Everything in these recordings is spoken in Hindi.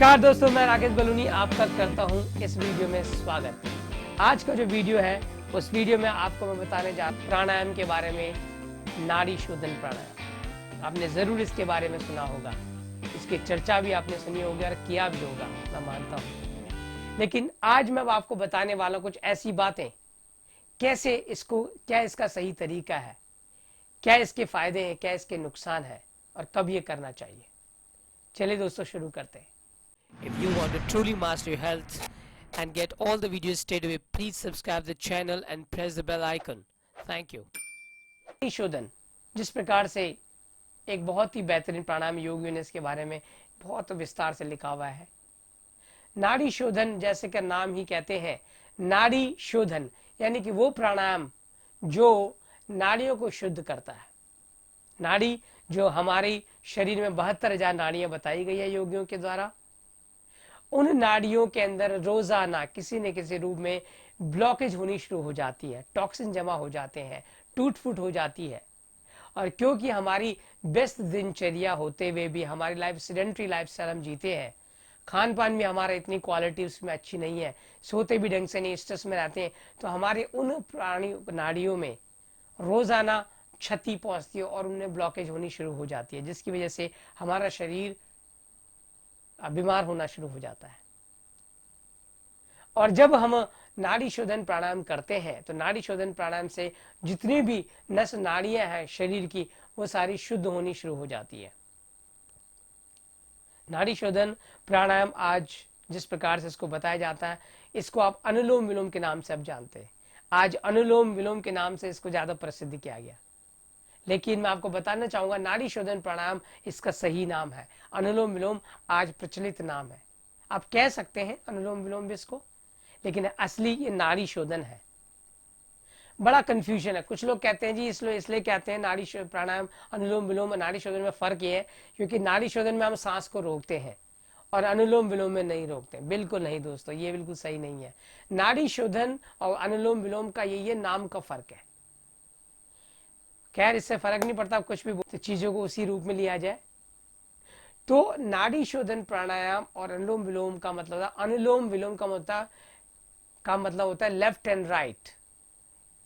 नमस्कार दोस्तों, मैं राकेश बलूनी आपका करता हूं इस वीडियो में स्वागत। आज का जो वीडियो है उस वीडियो में आपको मैं बताने जा रहा प्राणायाम के बारे में, नाड़ी शोधन प्राणायाम। आपने जरूर इसके बारे में सुना होगा, इसकी चर्चा भी आपने सुनी होगी और किया भी होगा, मैं मानता हूँ। लेकिन आज मैं आपको बताने वाला कुछ ऐसी बातें, कैसे इसको, क्या इसका सही तरीका है, क्या इसके फायदे हैं, क्या इसके नुकसान है और कब ये करना चाहिए। चलिए दोस्तों शुरू करते हैं। If you want to truly master your health and get all the videos straight away, please subscribe the channel and press the bell icon. Thank you. नाड़ी शोधन, जिस प्रकार से एक बहुत ही बेहतरीन प्राणायाम योगियों ने इसके बारे में बहुत विस्तार से लिखा हुआ है। नाड़ी शोधन जैसे कि नाम ही कहते हैं, नाड़ी शोधन यानी कि वो प्राणायाम जो नाड़ियों को शुद्ध करता है। नाड़ी जो हमारी शरीर में 72,000 नाड़ियां बताई गई है योगियों के द्वारा, उन नाड़ियों के अंदर रोजाना किसी न किसी रूप में ब्लॉकेज होनी शुरू हो जाती है, टॉक्सिन जमा हो जाते हैं, टूट फूट हो जाती है। और क्योंकि हमारी व्यस्त दिनचर्या होते हुए भी हमारी लाइफ सेडेंट्री लाइफस्टाइल हम जीते हैं, खान पान भी हमारा इतनी क्वालिटी उसमें अच्छी नहीं है, सोते भी ढंग से नहीं, स्ट्रेस में रहते हैं, तो हमारे उन प्राणी नाड़ियों में रोजाना क्षति पहुंचती है और उनमें ब्लॉकेज होनी शुरू हो जाती है, जिसकी वजह से हमारा शरीर बीमार होना शुरू हो जाता है। और जब हम नाड़ी शोधन प्राणायाम करते हैं तो नाड़ी शोधन प्राणायाम से जितनी भी नस नाड़ियां हैं शरीर की, वो सारी शुद्ध होनी शुरू हो जाती है। नाड़ी शोधन प्राणायाम आज जिस प्रकार से इसको बताया जाता है, इसको आप अनुलोम विलोम के नाम से आप जानते हैं। आज अनुलोम विलोम के नाम से इसको ज्यादा प्रसिद्ध किया गया, लेकिन मैं आपको बताना चाहूंगा नाड़ी शोधन प्राणायाम इसका सही नाम है। अनुलोम विलोम आज प्रचलित नाम है, आप कह सकते हैं अनुलोम विलोम भी इसको, लेकिन असली ये नाड़ी शोधन है। बड़ा कंफ्यूजन है, कुछ लोग कहते हैं जी इसलिए कहते हैं नाड़ी प्राणायाम अनुलोम विलोम। नाड़ी शोधन में फर्क ये है क्योंकि नाड़ी शोधन में हम सांस को रोकते हैं और अनुलोम विलोम में नहीं रोकते। बिल्कुल नहीं दोस्तों, ये बिल्कुल सही नहीं है। नाड़ी शोधन और अनुलोम विलोम का ये नाम का फर्क है। खैर इससे फर्क नहीं पड़ता, कुछ भी तो चीजों को उसी रूप में लिया जाए। तो नाड़ी शोधन प्राणायाम और अनुलोम विलोम का मतलब, अनुलोम विलोम का मतलब होता है left and right,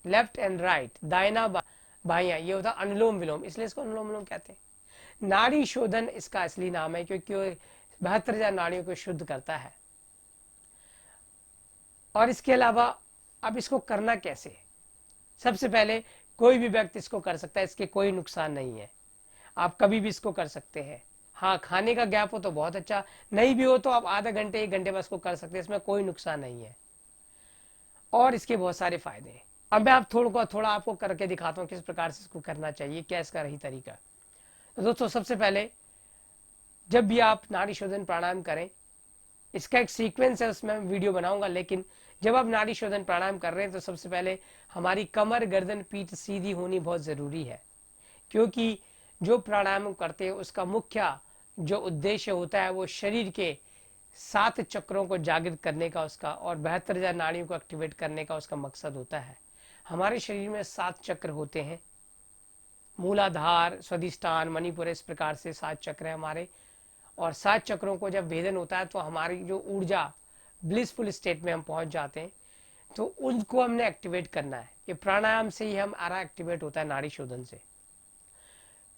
left and right, दाहिना बायां, ये होता है अनुलोम विलोम, इसलिए इसको अनुलोम विलोम कहते हैं। नाड़ी शोधन इसका असली नाम है क्योंकि 72,000 नाड़ियों को शुद्ध करता है। और इसके अलावा अब इसको करना कैसे? सबसे पहले कोई भी व्यक्ति इसको कर सकता है, इसके कोई नुकसान नहीं है, आप कभी भी इसको कर सकते हैं। हाँ, खाने का गैप हो तो बहुत अच्छा, नहीं भी हो तो आप आधा घंटे 1 घंटे बस को कर सकते हैं, इसमें कोई नुकसान नहीं है और इसके बहुत सारे फायदे हैं। अब मैं आप थोड़ा आपको करके दिखाता हूँ किस प्रकार से इसको करना चाहिए, क्या इसका रही तरीका। तो दोस्तों सबसे पहले जब भी आप नाड़ी शोधन प्राणायाम करें, इसका एक सीक्वेंस है, उसमें वीडियो बनाऊंगा, लेकिन जब आप नाड़ी शोधन प्राणायाम कर रहे हैं तो सबसे पहले हमारी कमर, गर्दन, पीठ सीधी होनी बहुत जरूरी है। क्योंकि जो प्राणायाम करते हैं उसका मुख्य जो उद्देश्य होता है वो शरीर के 7 चक्रों को जागृत करने का, उसका और 72,000 नाड़ियों को एक्टिवेट करने का उसका मकसद होता है। हमारे शरीर में 7 चक्र होते हैं, मूलाधार, स्वादिष्ठान, मणिपुर, इस प्रकार से 7 चक्र है हमारे। और 7 चक्रों को जब भेदन होता है तो हमारी जो ऊर्जा ब्लिसफुल स्टेट में हम पहुंच जाते हैं, तो उनको हमने एक्टिवेट करना है। ये प्राणायाम से ही हमारा एक्टिवेट होता है, नाड़ी शोधन से।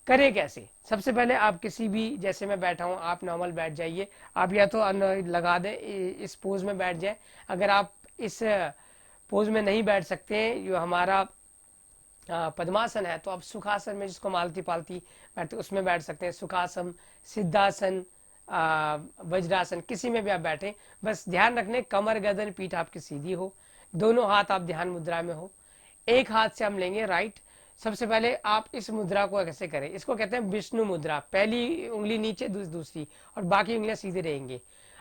करें कैसे? सबसे पहले आप किसी भी, जैसे मैं बैठा हूं, आप नॉर्मल बैठ जाइए। आप या तो लगा दें, इस पोज में बैठ जाए। अगर आप इस पोज में नहीं बैठ सकते हैं, जो हमारा पद्मासन है, तो आप सुखासन में, जिसको मालती पालती बैठते, उसमें बैठ सकते हैं। सुखासन, सिद्धासन, वज्रासन, किसी में भी आप बैठे, बस ध्यान रखने कमर, गर्दन, पीठ आपकी सीधी हो, दोनों हाथ आप ध्यान मुद्रा में हो। एक हाथ से हम लेंगे राइट। सबसे पहले आप इस मुद्रा को कैसे करें, इसको कहते हैं विष्णु मुद्रा। पहली उंगली नीचे, दूसरी, और बाकी उंगलियां सीधे रहेंगी।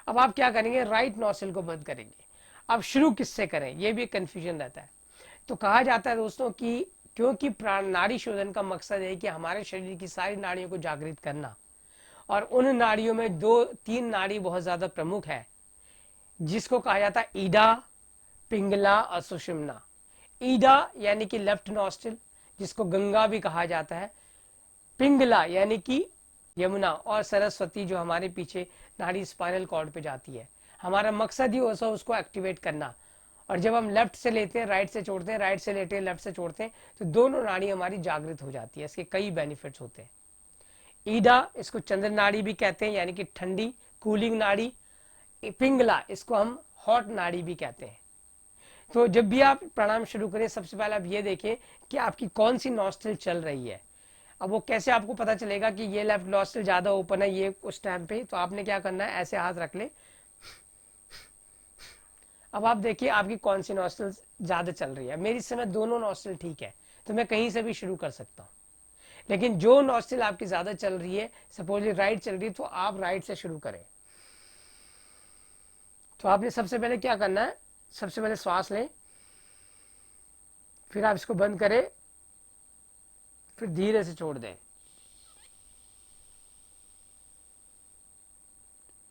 अब आप क्या करेंगे, राइट नोस्ट्रिल को बंद करेंगे। अब शुरू किससे करें, ये भी कंफ्यूजन रहता है। तो कहा जाता है दोस्तों कि क्योंकि नाड़ी शोधन का मकसद है कि हमारे शरीर की सारी नाड़ियों को जागृत करना, और उन नाड़ियों में 2-3 नाड़ी बहुत ज्यादा प्रमुख है, जिसको कहा जाता है ईडा, पिंगला और सुषुम्ना। ईडा यानी कि लेफ्ट नॉस्ट्रिल, जिसको गंगा भी कहा जाता है। पिंगला यानी कि यमुना, और सरस्वती जो हमारे पीछे नाड़ी स्पाइनल कॉर्ड पे जाती है। हमारा मकसद ही होता है उसको एक्टिवेट करना। और जब हम लेफ्ट से लेते हैं, राइट से छोड़ते हैं, राइट से लेते हैं, लेफ्ट से छोड़ते हैं, तो दोनों नाड़ी हमारी जागृत हो जाती है। इसके कई बेनिफिट्स होते हैं। ईडा, इसको चंद्र नाड़ी भी कहते हैं, यानी कि ठंडी कूलिंग नाड़ी। पिंगला, इसको हम हॉट नाड़ी भी कहते हैं। तो जब भी आप प्राणायाम शुरू करें, सबसे पहले आप ये देखें कि आपकी कौन सी नॉस्ट्रिल चल रही है। अब वो कैसे आपको पता चलेगा कि ये लेफ्ट नॉस्ट्रिल ज्यादा ओपन है ये उस टाइम पे? तो आपने क्या करना है, ऐसे हाथ रख ले। अब आप देखिए आपकी कौन सी नॉस्ट्रिल ज्यादा चल रही है। मेरी इस समय दोनों नॉस्ट्रिल ठीक है, तो मैं कहीं से भी शुरू कर सकता हूँ। लेकिन जो नॉस्ट्रिल आपकी ज्यादा चल रही है, सपोज राइट चल रही है, तो आप राइट से शुरू करें। तो आपने सबसे पहले क्या करना है, सबसे पहले श्वास लें, फिर आप इसको बंद करें, फिर धीरे से छोड़ दें,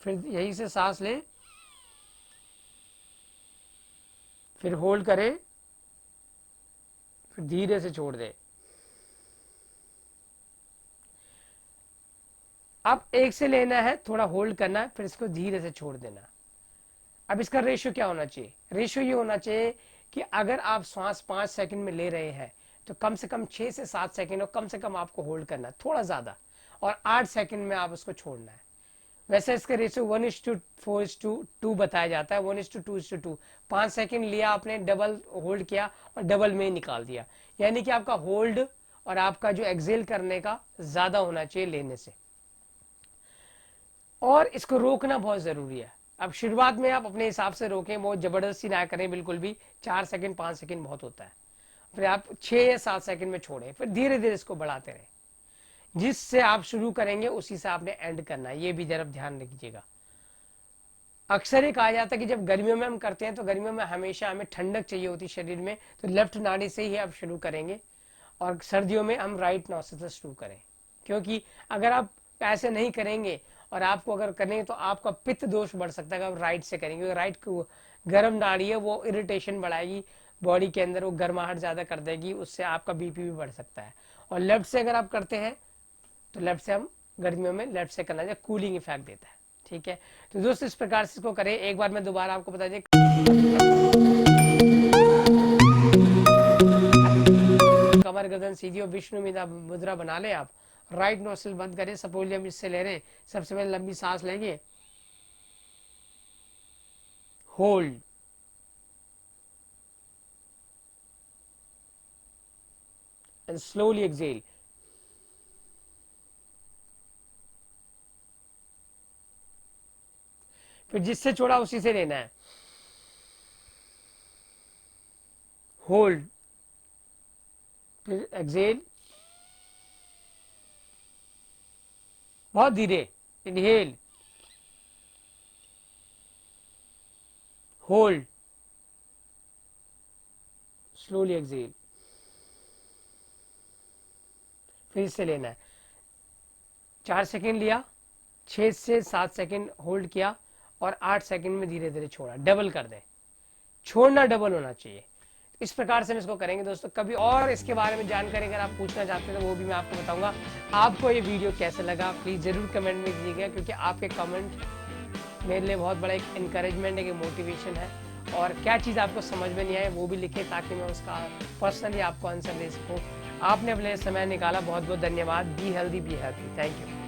फिर यहीं से सांस लें, फिर होल्ड करें, फिर धीरे से छोड़ दें। अब एक से लेना है, थोड़ा होल्ड करना है, फिर इसको धीरे से छोड़ देना। अब इसका रेशियो क्या होना चाहिए? रेशियो ये होना चाहिए कि अगर आप श्वास 5 सेकंड में ले रहे हैं तो कम से कम 6 से 7 सेकंड और कम से कम आपको होल्ड करना है, थोड़ा ज्यादा, और 8 सेकंड में आप उसको छोड़ना है। वैसे इसका रेशियो 1:4:2 बताया जाता है। 1:2:2। 5 सेकंड लिया आपने, डबल होल्ड किया और डबल में ही निकाल दिया, यानी कि आपका होल्ड और आपका जो एक्सेल करने का ज्यादा होना चाहिए लेने से। और इसको रोकना बहुत जरूरी है। अब शुरुआत में आप अपने हिसाब से रोकें, बहुत जबरदस्ती ना करें बिल्कुल भी। 4 सेकंड 5 सेकंड बहुत होता है, फिर आप 6 या 7 सेकंड में छोड़ें, फिर धीरे धीरे इसको बढ़ाते रहें। जिससे आप शुरू करेंगे उसी से आपने एंड करना है, ये भी जरा ध्यान रखिएगा। अक्सर ये कहा जाता है कि जब गर्मियों में हम करते हैं तो गर्मियों में हमेशा हमें ठंडक चाहिए होती है शरीर में, तो लेफ्ट नाड़ी से ही आप शुरू करेंगे, और सर्दियों में हम राइट नॉस्ट्रिल से शुरू करें। क्योंकि अगर आप ऐसे नहीं करेंगे और आपको अगर करेंगे तो आपका पित्त दोष बढ़ सकता है अगर आप राइट से करेंगे। राइट को गर्म नाड़ी है, वो इरिटेशन बढ़ाएगी बॉडी के अंदर, वो गर्माहट ज्यादा कर देगी, उससे आपका बीपी भी बढ़ सकता है। और लेफ्ट से अगर आप करते हैं तो लेफ्ट से हम गर्मियों में लेफ्ट से करना चाहिए, कूलिंग इफेक्ट देता है। ठीक है, तो दोस्तों इस प्रकार से इसको करें। एक बार मैं दोबारा आपको बता दें, कमर गर्दन सीधी और विष्णु मुद्रा बना ले आप। राइट नोस्ट्रिल बंद करें, सपोज हम इससे ले रहे हैं, सबसे पहले लंबी सांस लेंगे, होल्ड, एंड स्लोली एक्सेल। फिर जिससे छोड़ा उसी से लेना है, होल्ड, फिर एक्सेल, बहुत धीरे, इनहेल, होल्ड, स्लोली एक्सेल, फिर इससे लेना है। 4 सेकंड लिया, 6 से 7 सेकंड होल्ड किया और 8 सेकंड में धीरे धीरे छोड़ा। डबल कर दें, छोड़ना डबल होना चाहिए। इस प्रकार से हम इसको करेंगे दोस्तों। कभी और इसके बारे में जानकारी अगर आप पूछना चाहते हैं तो वो भी मैं आपको बताऊंगा। आपको ये वीडियो कैसे लगा प्लीज जरूर कमेंट में दीजिएगा, क्योंकि आपके कमेंट मेरे लिए बहुत बड़ा एक इंकरेजमेंट है, एक मोटिवेशन है। और क्या चीज़ आपको समझ में नहीं आए वो भी लिखें, ताकि मैं उसका पर्सनली आपको आंसर दे सकूँ। आपने अपने समय निकाला, बहुत बहुत धन्यवाद। Be healthy be happy. Thank you.